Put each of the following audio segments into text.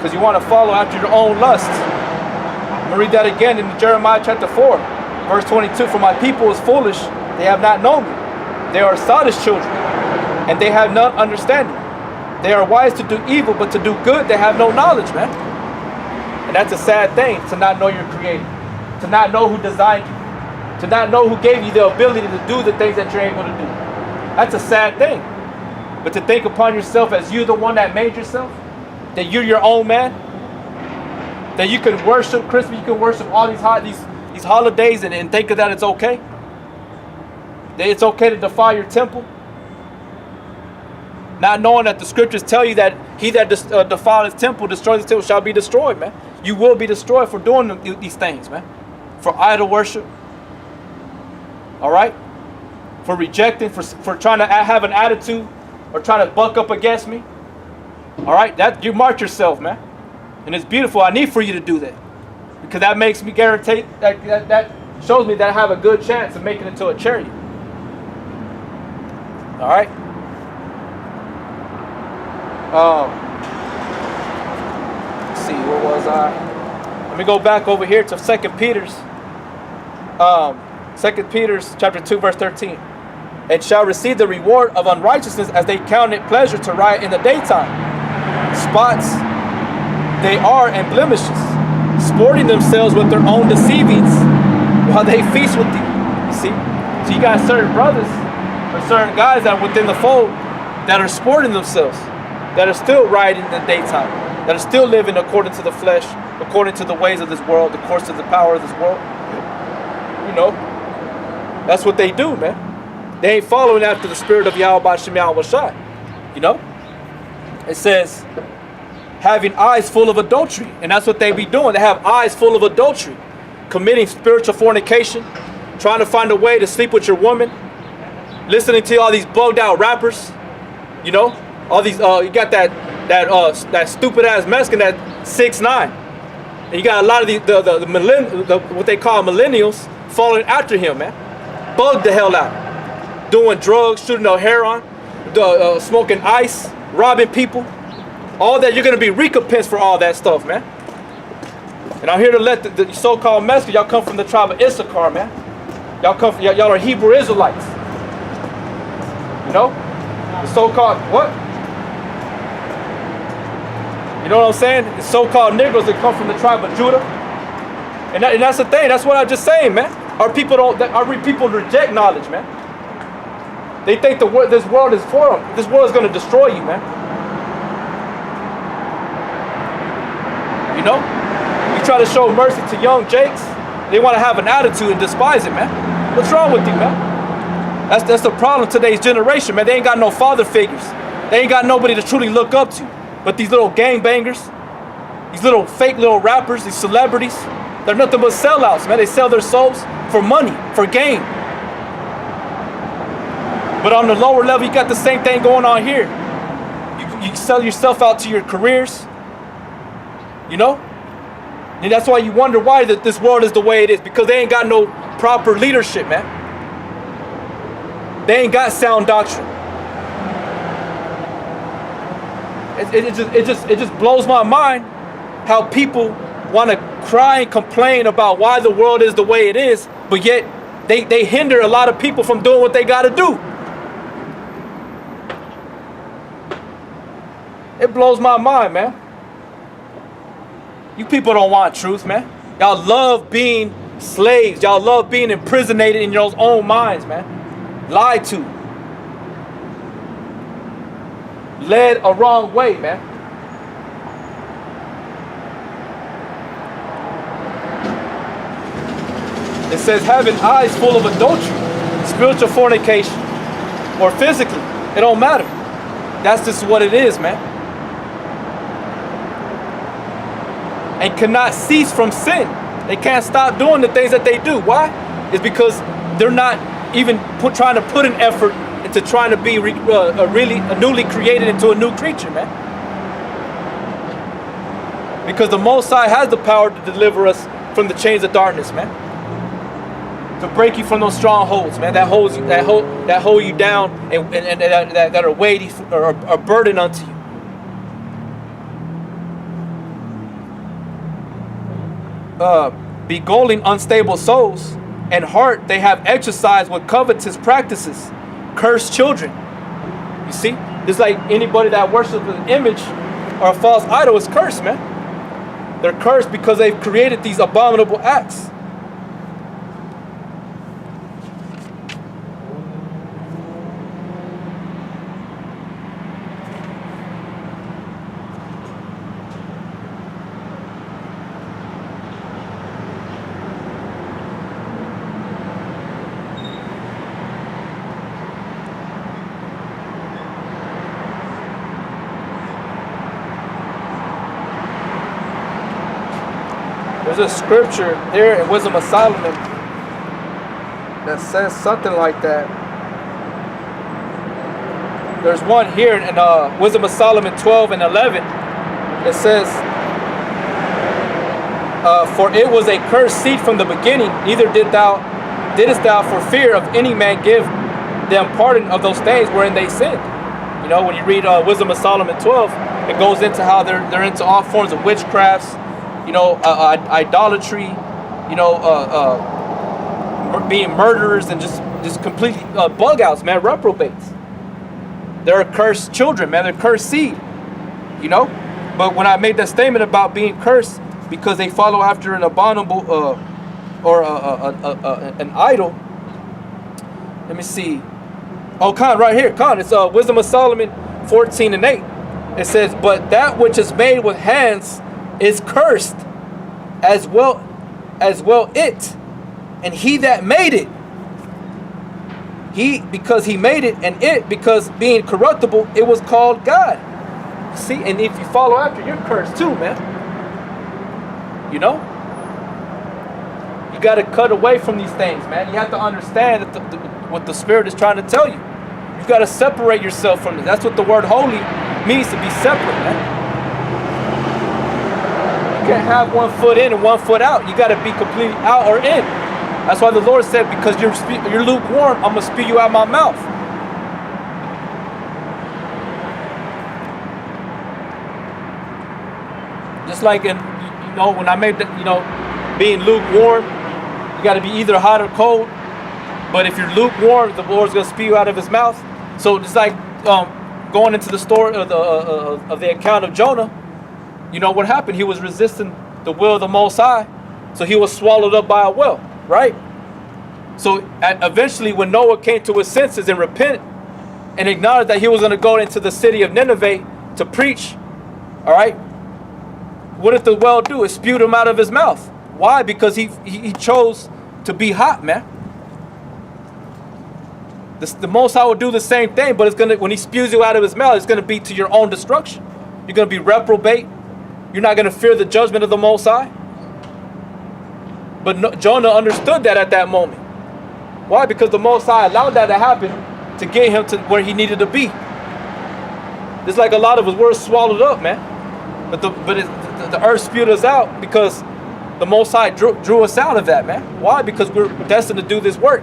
because you want to follow after your own lust. I'm going to read that again in Jeremiah chapter 4, verse 22. For my people is foolish, they have not known me. They are sottish children, and they have none understanding. They are wise to do evil, but to do good they have no knowledge, man. And that's a sad thing, to not know your creator, to not know who designed you, to not know who gave you the ability to do the things that you're able to do. That's a sad thing. But to think upon yourself as you the one that made yourself, that you're your own man, that you can worship Christmas, you can worship all these holidays and think that it's okay. That it's okay to defile your temple. Not knowing that the scriptures tell you that he that defiles his temple, destroys his temple, shall be destroyed, man. You will be destroyed for doing these things, man. For idol worship. All right? For rejecting, for trying to have an attitude or trying to buck up against me. All right? That you mark yourself, man. And it's beautiful. I need for you to do that. Because that makes me guarantee, that shows me that I have a good chance of making it to a chariot. All right? Let's see, where was I? Let me go back over here to 2 Peter's. 2 Peter's chapter 2, verse 13. And shall receive the reward of unrighteousness as they count it pleasure to riot in the daytime. Spots they are and blemishes, sporting themselves with their own deceivings while they feast with thee. You see? So you got certain brothers or certain guys that are within the fold that are sporting themselves, that are still rioting in the daytime, that are still living according to the flesh, according to the ways of this world, the course of the power of this world. You know, that's what they do, man. They ain't following after the spirit of Yahweh Shem Yahweh Shai. You know? It says, having eyes full of adultery. And that's what they be doing. They have eyes full of adultery. Committing spiritual fornication. Trying to find a way to sleep with your woman. Listening to all these bugged out rappers. You know? All these, you got that stupid ass Mexican, that 6ix9ine. And you got a lot of the what they call millennials following after him, man. Bugged the hell out. Doing drugs, shooting a heroin, smoking ice, robbing people. All that, you're going to be recompensed for all that stuff, man. And I'm here to let the so-called Mexicans, y'all come from the tribe of Issachar, man. Y'all are Hebrew Israelites. You know? The so-called, what? You know what I'm saying? The so-called Negroes that come from the tribe of Judah. And that's the thing. That's what I'm just saying, man. Our people reject knowledge, man. They think this world is for them. This world is going to destroy you, man. You know? You try to show mercy to young Jakes, they want to have an attitude and despise it, man. What's wrong with you, man? That's the problem of today's generation, man. They ain't got no father figures. They ain't got nobody to truly look up to. But these little gangbangers, these little fake little rappers, these celebrities, they're nothing but sellouts, man. They sell their souls for money, for gain. But on the lower level, you got the same thing going on here. You sell yourself out to your careers, you know? And that's why you wonder why this world is the way it is, because they ain't got no proper leadership, man. They ain't got sound doctrine. It just blows my mind how people want to cry and complain about why the world is the way it is, but yet they hinder a lot of people from doing what they got to do. It blows my mind, man. You people don't want truth, man. Y'all love being slaves. Y'all love being imprisoned in your own minds, man. Lied to. Led a wrong way, man. It says having eyes full of adultery, spiritual fornication, or physically. It don't matter. That's just what it is, man. And cannot cease from sin. They can't stop doing the things that they do. Why? It's because they're not even trying to put an effort into trying to be really newly created into a new creature, man. Because the Most High has the power to deliver us from the chains of darkness, man. To break you from those strongholds, man, that hold you down and that are weighty or a burden unto you. beguiling unstable souls, and heart they have exercised with covetous practices, cursed children. You see, it's like anybody that worships an image or a false idol is cursed, man. They're cursed because they've created these abominable acts. There's a scripture here in Wisdom of Solomon that says something like that. There's one here in Wisdom of Solomon 12 and 11. It says, for it was a cursed seed from the beginning, neither didst thou for fear of any man give them pardon of those things wherein they sinned. You know, when you read Wisdom of Solomon 12, it goes into how they're into all forms of witchcrafts, you know, idolatry, you know, being murderers and just completely bug outs, man, reprobates. They're cursed children, man. They're cursed seed, you know. But when I made that statement about being cursed because they follow after an abominable or an idol, let me see. Oh, Khan, right here, Khan. It's Wisdom of Solomon 14 and 8. It says, but that which is made with hands is cursed, as well it, and he that made it. He, because he made it, and it, because being corruptible, it was called God. See, and if you follow after, you're cursed too, man. You know? You got to cut away from these things, man. You have to understand that what the Spirit is trying to tell you. You got to separate yourself from it. That's what the word holy means, to be separate, man. You can't have 1 foot in and 1 foot out. You got to be completely out or in. That's why the Lord said, because you're lukewarm, I'm going to spew you out my mouth. Just like in, you know, when I made that, you know, being lukewarm, you got to be either hot or cold. But if you're lukewarm, the Lord's going to spew you out of his mouth. So it's like going into the story of the account of Jonah. You know what happened? He was resisting the will of the Most High. So he was swallowed up by a whale, right? So eventually when Noah came to his senses and repented and acknowledged that he was going to go into the city of Nineveh to preach, all right? What did the whale do? It spewed him out of his mouth. Why? Because he chose to be hot, man. The Most High will do the same thing, but it's gonna, when he spews you out of his mouth, it's gonna be to your own destruction. You're gonna be reprobate. You're not gonna fear the judgment of the Most High. But Jonah understood that at that moment. Why? Because the Most High allowed that to happen to get him to where he needed to be. Just like a lot of us, we're swallowed up, man. But the earth spewed us out because the Most High drew us out of that, man. Why? Because we're destined to do this work,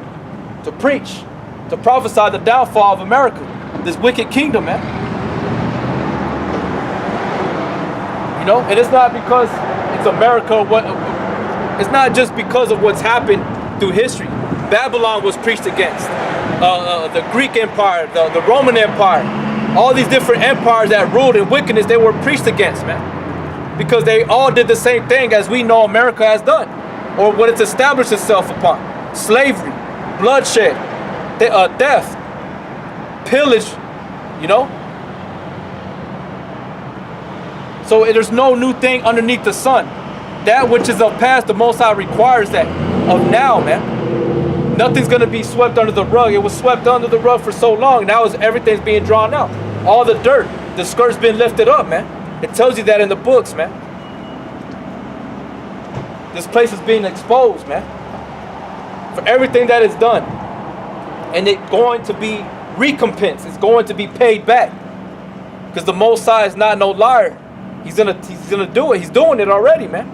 to preach, to prophesy the downfall of America, this wicked kingdom, man. You know, and it's not because it's America. It's not just because of what's happened through history. Babylon was preached against. The Greek Empire, the Roman Empire, all these different empires that ruled in wickedness, they were preached against, man. Because they all did the same thing as we know America has done, or what it's established itself upon: slavery, bloodshed, death, pillage, you know. So there's no new thing underneath the sun. That which is of past, the Most High requires that of now, man. Nothing's gonna be swept under the rug. It was swept under the rug for so long. Now everything's being drawn out. All the dirt, the skirt's been lifted up, man. It tells you that in the books, man. This place is being exposed, man, for everything that is done. And it's going to be recompensed. It's going to be paid back. Because the Most High is not no liar. He's gonna do it. He's doing it already, man.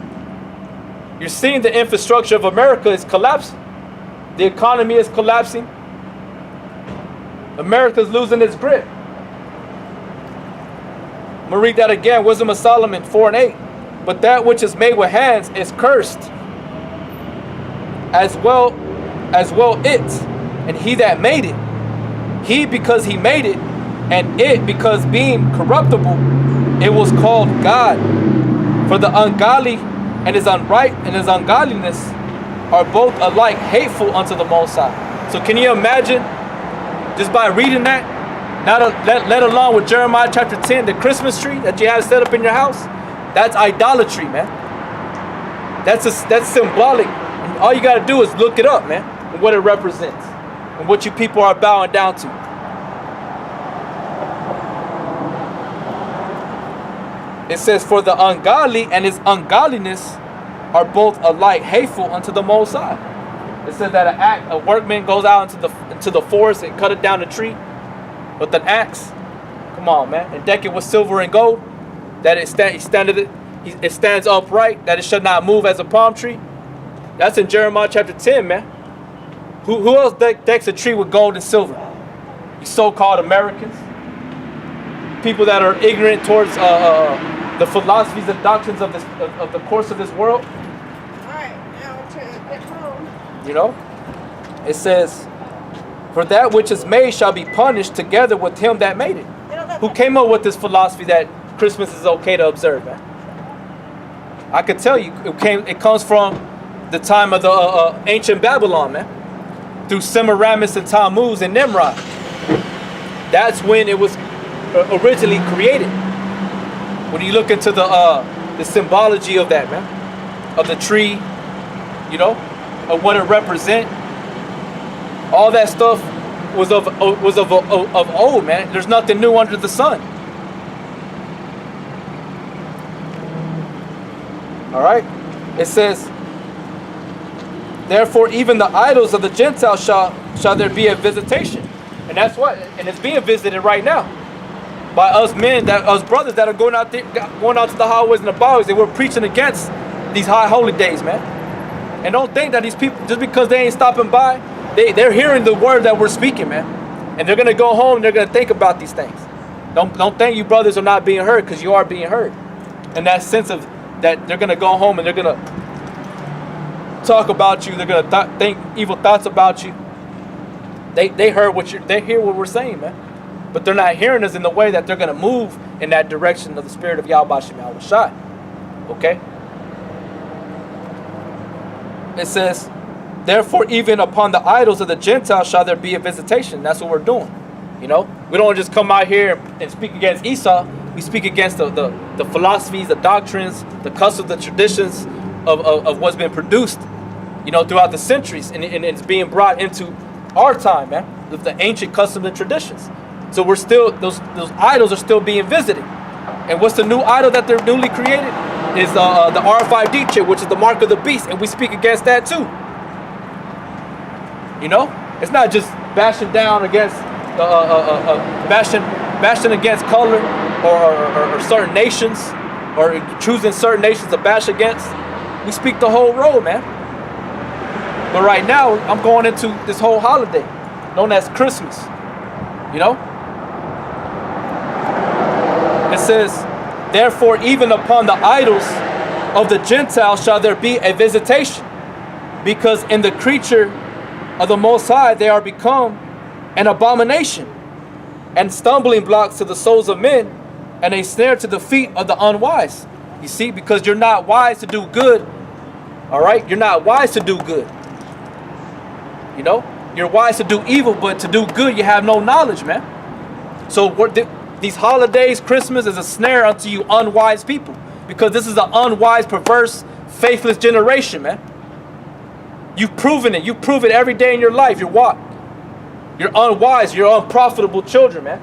You're seeing the infrastructure of America is collapsing. The economy is collapsing. America's losing its grip. I'm gonna read that again. Wisdom of Solomon 4 and 8. But that which is made with hands is cursed, as well it, and he that made it. He because he made it, and it because being corruptible, it was called God. For the ungodly and his ungodliness are both alike hateful unto the Most High. So can you imagine, just by reading that, let alone with Jeremiah chapter 10, the Christmas tree that you have set up in your house, that's idolatry, man. That's symbolic. And all you got to do is look it up, man, and what it represents and what you people are bowing down to. It says, for the ungodly and his ungodliness are both alike hateful unto the Most High. It says that a workman goes out into the forest and cut it down the tree with an axe. Come on, man. And deck it with silver and gold, that it stands upright, that it should not move as a palm tree. That's in Jeremiah chapter 10, man. Who else decks a tree with gold and silver? You so-called Americans. People that are ignorant towards the philosophies and doctrines of the course of this world. Alright, now to get home. You know? It says, for that which is made shall be punished together with him that made it. Who came up with this philosophy that Christmas is okay to observe, man? I could tell you, it comes from the time of the ancient Babylon, man. Through Semiramis and Tammuz and Nimrod. That's when it was originally created. When you look into the symbology of that, man, of the tree, you know, of what it represents, all that stuff was of old, man. There's nothing new under the sun. All right. It says, therefore, even the idols of the Gentiles shall there be a visitation, and that's what, and it's being visited right now by us men, us brothers that are going out to the highways and the byways, and we're preaching against these high holy days, man. And don't think that these people, just because they ain't stopping by, they're hearing the word that we're speaking, man, and they're gonna go home and they're gonna think about these things. Don't think you brothers are not being heard, because you are being heard. In that sense of that, they're gonna go home and they're gonna talk about you. They're gonna think evil thoughts about you. They hear what we're saying, man. But they're not hearing us in the way that they're going to move in that direction of the spirit of Yahweh Shem Yahweh Shai. Okay? It says, therefore, even upon the idols of the Gentiles shall there be a visitation. That's what we're doing. You know? We don't just come out here and speak against Esau. We speak against the philosophies, the doctrines, the customs, the traditions of what's been produced, you know, throughout the centuries. And it's being brought into our time, man. The ancient customs and traditions. So we're still, those idols are still being visited. And what's the new idol that they're newly created? Is the RFID chip, which is the mark of the beast. And we speak against that too. You know? It's not just bashing down against, bashing against color or certain nations, or choosing certain nations to bash against. We speak the whole road, man. But right now, I'm going into this whole holiday known as Christmas. You know? It says, therefore, even upon the idols of the Gentiles shall there be a visitation, because in the creature of the Most High they are become an abomination, and stumbling blocks to the souls of men, and a snare to the feet of the unwise. You see, because you're not wise to do good. All right? You're not wise to do good. You know? You're wise to do evil, but to do good you have no knowledge, man. So these holidays, Christmas, is a snare unto you unwise people, because this is an unwise, perverse, faithless generation, man. You've proven it. You prove it every day in your life. You're what? You're unwise. You're unprofitable children, man.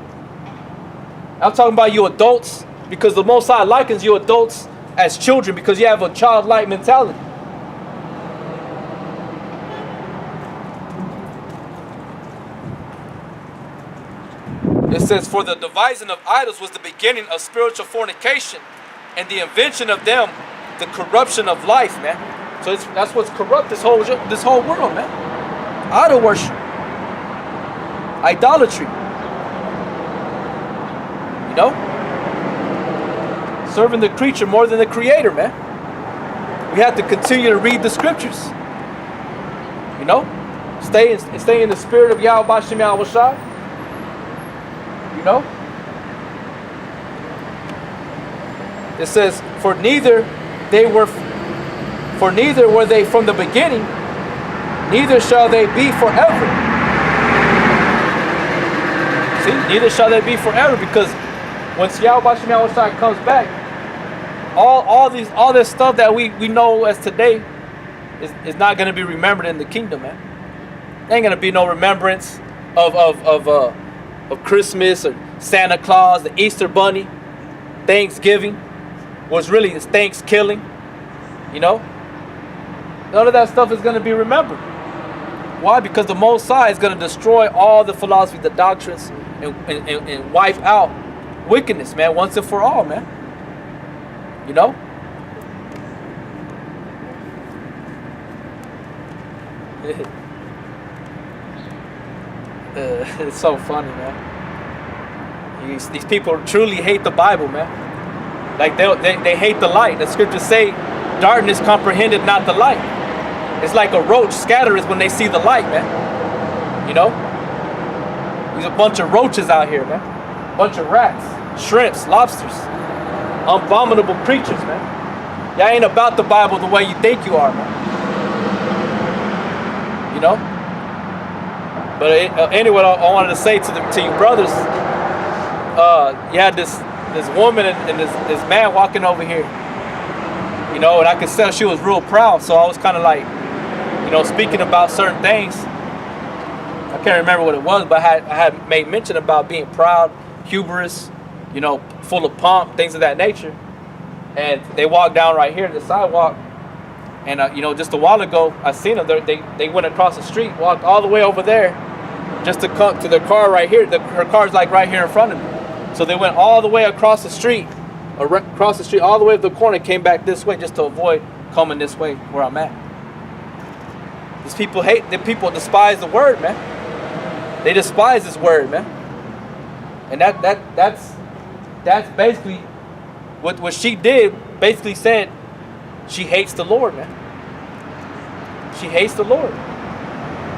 I'm talking about you adults, because the Most High likens you adults as children, because you have a childlike mentality. It says, for the devising of idols was the beginning of spiritual fornication, and the invention of them, the corruption of life, man. So that's what's corrupt this whole world, man. Idol worship, idolatry. You know. Serving the creature more than the creator, man. We have to continue to read the scriptures. You know? Stay in the spirit of Yahweh Bashem Yahweh Shai. You know? It says, for neither were they from the beginning, neither shall they be forever. See, neither shall they be forever, because once Yahweh Bashem Yahweh Shai comes back, all this stuff that we know as today is not going to be remembered in the kingdom, man. There ain't going to be no remembrance of Christmas or Santa Claus, the Easter Bunny, Thanksgiving, was really is Thanksgiving, you know? None of that stuff is going to be remembered. Why? Because the Most High is going to destroy all the philosophy, the doctrines, and wipe out wickedness, man, once and for all, man. You know? It's so funny, man. These people truly hate the Bible, man. Like they hate the light. The scriptures say, darkness comprehended not the light. It's like a roach scattereth when they see the light, man. You know? There's a bunch of roaches out here, man. A bunch of rats, shrimps, lobsters. Abominable creatures, man. Y'all ain't about the Bible the way you think you are, man. You know? But anyway, I wanted to say to you brothers, you had this woman and this man walking over here, you know, and I could tell she was real proud. So I was kind of like, you know, speaking about certain things. I can't remember what it was, but I had made mention about being proud, hubris, you know, full of pomp, things of that nature. And they walked down right here to the sidewalk, and you know, just a while ago I seen them. They went across the street, walked all the way over there, just to come to their car right here. Her car's like right here in front of me. So they went all the way across the street, all the way to the corner, came back this way just to avoid coming this way where I'm at. These people people despise the word, man. They despise this word, man. And that's basically what she did. Basically said she hates the Lord, man. She hates the Lord.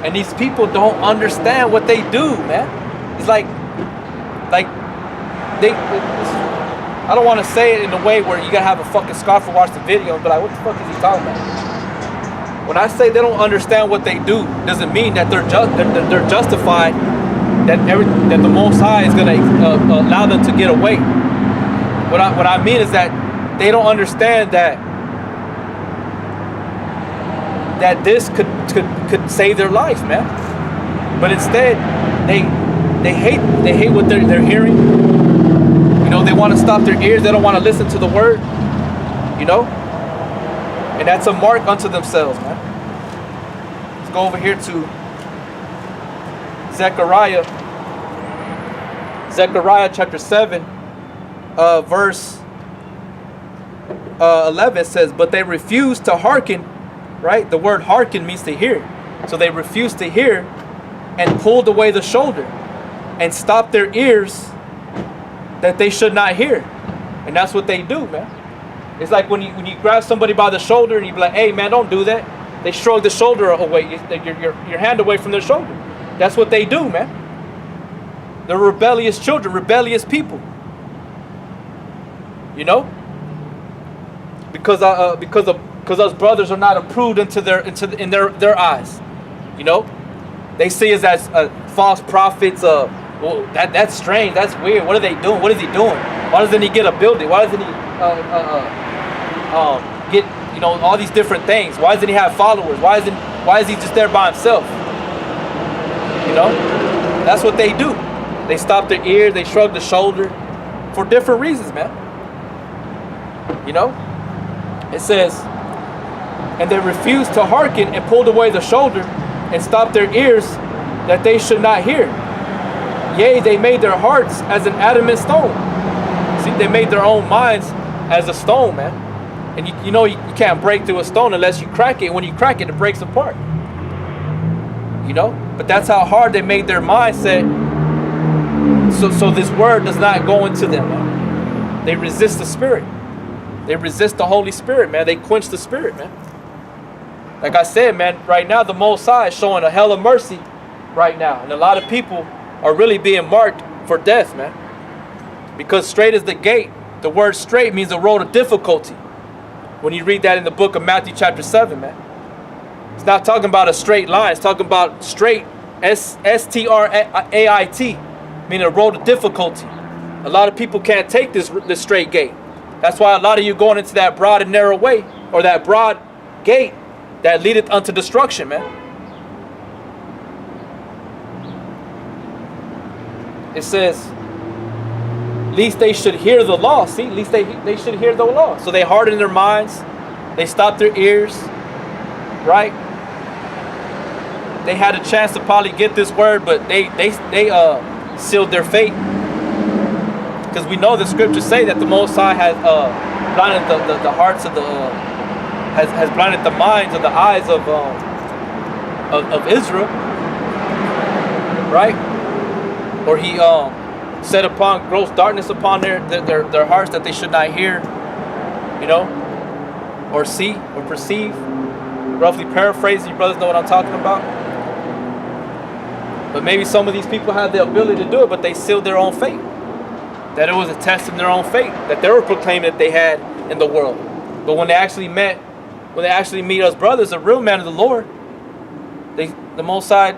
And these people don't understand what they do, man. It's like I don't want to say it in a way where you gotta have a fucking scoff or watch the video, but like, what the fuck is he talking about? When I say they don't understand what they do, doesn't mean that they're justified, that the Most High is gonna allow them to get away. What I mean is that they don't understand that this could save their life, man. But instead, they hate what they're hearing. You know, they want to stop their ears. They don't want to listen to the word. You know? And that's a mark unto themselves, man. Let's go over here to Zechariah. Zechariah chapter 7, verse 11 says, but they refused to hearken, right? The word hearken means to hear. So they refused to hear and pulled away the shoulder and stopped their ears that they should not hear. And that's what they do, man. It's like when you grab somebody by the shoulder and you be like, hey man, don't do that. They shrug the shoulder away, your hand away from their shoulder. That's what they do, man. They're rebellious children, rebellious people. You know? Because us brothers are not approved in their eyes. You know? They see us as false prophets. Well, that's strange. That's weird. What are they doing? What is he doing? Why doesn't he get a building? Why doesn't he get, you know, all these different things? Why doesn't he have followers? Why is he just there by himself? You know, that's what they do. They stop their ears. They shrug the shoulder for different reasons, man. You know, it says, and they refused to hearken and pulled away the shoulder and stopped their ears that they should not hear. Yea, they made their hearts as an adamant stone. See, they made their own minds as a stone, man. And you know you can't break through a stone unless you crack it. When you crack it, it breaks apart. You know? But that's how hard they made their mindset. So this word does not go into them, man. They resist the spirit. They resist the Holy Spirit, man. They quench the Spirit, man. Like I said, man, right now the Most High is showing a hell of mercy right now. And a lot of people are really being marked for death, man. Because straight is the gate. The word straight means a road of difficulty. When you read that in the book of Matthew chapter 7, man. It's not talking about a straight line. It's talking about straight, S-T-R-A-I-T, meaning a road of difficulty. A lot of people can't take this straight gate. That's why a lot of you going into that broad and narrow way, or that broad gate that leadeth unto destruction, man. It says, least they should hear the law. See, at least they should hear the law. So they harden their minds. They stop their ears. Right? They had a chance to probably get this word, but they sealed their fate. Because we know the scriptures say that the Most High has blinded the hearts of has blinded the minds of the eyes of Israel, right? Or he set upon gross darkness upon their hearts that they should not hear, you know, or see or perceive. Roughly paraphrasing, you brothers know what I'm talking about. But maybe some of these people had the ability to do it, but they sealed their own fate. That it was a test in their own fate that they were proclaiming that they had in the world. But when they actually meet us brothers, the real man of the Lord, the Most High,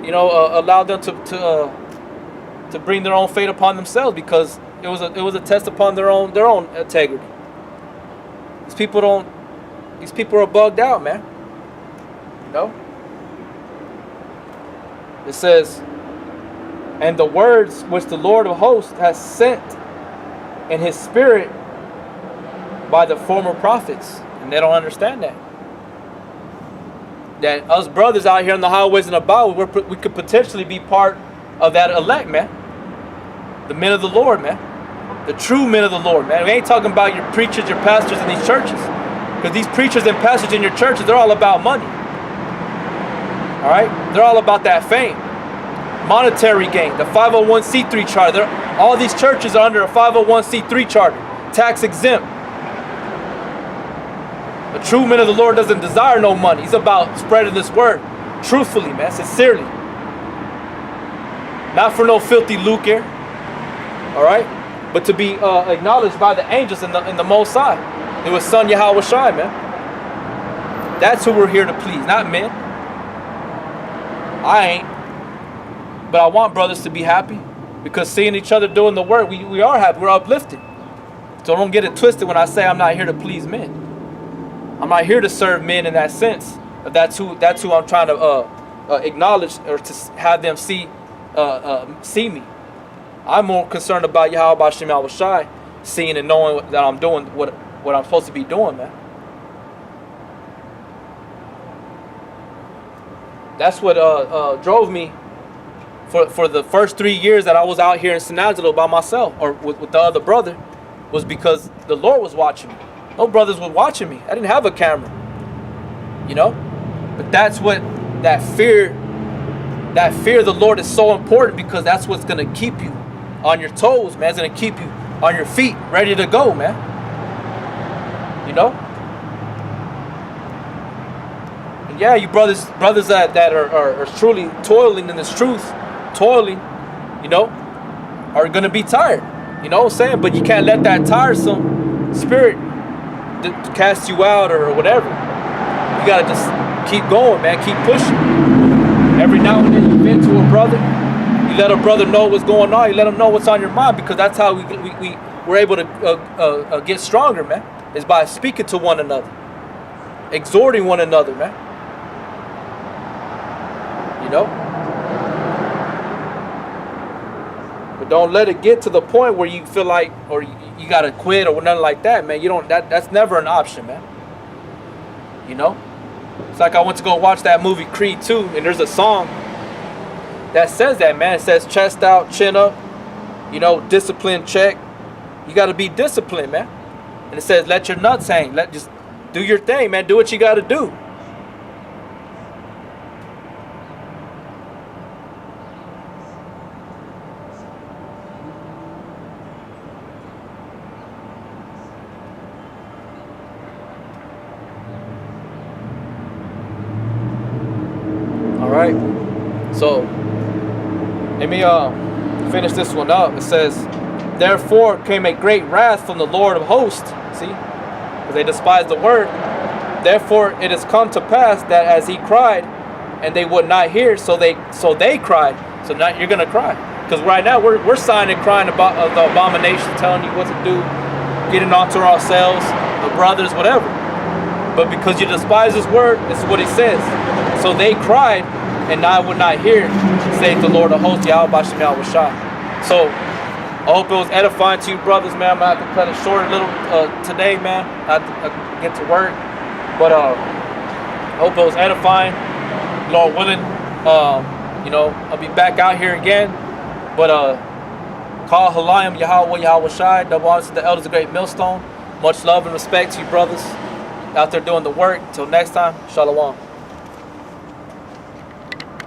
you know, allowed them to bring their own fate upon themselves, because it was a test upon their own integrity. These people are bugged out, man. You know. It says, and the words which the Lord of hosts has sent in his spirit by the former prophets. And they don't understand that. That us brothers out here in the highways and about, we could potentially be part of that elect, man. The men of the Lord, man. The true men of the Lord, man. We ain't talking about your preachers, your pastors in these churches. Because these preachers and pastors in your churches, they're all about money. Alright? They're all about that fame. Monetary gain, the 501c3 charter. All these churches are under a 501c3 charter, tax exempt. A true man of the Lord doesn't desire no money. He's about spreading this word truthfully, man, sincerely. Not for no filthy lucre, all right? But to be acknowledged by the angels in the Most High. It was Son Yahweh Shai, man. That's who we're here to please, not men. I ain't. But I want brothers to be happy, because seeing each other doing the work, we are happy. We're uplifted. So don't get it twisted when I say I'm not here to please men. I'm not here to serve men in that sense. That's who I'm trying to acknowledge, or to have them see me. I'm more concerned about Yahweh Bashem Yahweh Shai seeing and knowing that I'm doing what I'm supposed to be doing, man. That's what drove me for the first 3 years that I was out here in San Angelo by myself, or with the other brother, was because the Lord was watching me. No brothers were watching me. I didn't have a camera, you know. But that's what that fear of the Lord is so important, because that's what's gonna keep you on your toes, man. It's gonna keep you on your feet, ready to go, man. You know. And yeah, you brothers that are truly toiling in this truth, you know, are gonna be tired. You know what I'm saying? But you can't let that tiresome spirit cast you out or whatever. You gotta just keep going, man. Keep pushing. Every now and then you vent to a brother. You let a brother know what's going on. You let him know what's on your mind, because that's how we're able to get stronger, man. Is by speaking to one another, exhorting one another, man. You know. But don't let it get to the point where you feel like, or you gotta quit or nothing like that, man. You don't. That's never an option, man. You know. It's like I went to go watch that movie Creed 2, and there's a song that says that, man. It says chest out, chin up, you know, discipline check. You gotta be disciplined, man. And it says let your nuts hang. Just do your thing, man. Do what you gotta do. So let me finish this one up. It says, therefore came a great wrath from the Lord of hosts. See, because they despised the word. Therefore it has come to pass that as he cried, and they would not hear, so they cried. So now you're gonna cry, because right now we're sighing and crying about the abomination, telling you what to do, getting onto ourselves, the brothers, whatever. But because you despise his word, this is what he says. So they cried, and I would not hear, saith the Lord of hosts, Yahweh Bashem Yahweh Shah. So I hope it was edifying to you, brothers, man. I'm gonna have to cut it short a little today, man. I have to get to work, but I hope it was edifying. Lord willing, you know, I'll be back out here again. But call Halayim Yahweh Yahweh Shai. Double honors to the elders of Great Millstone. Much love and respect to you, brothers, out there doing the work. Till next time, Shalom.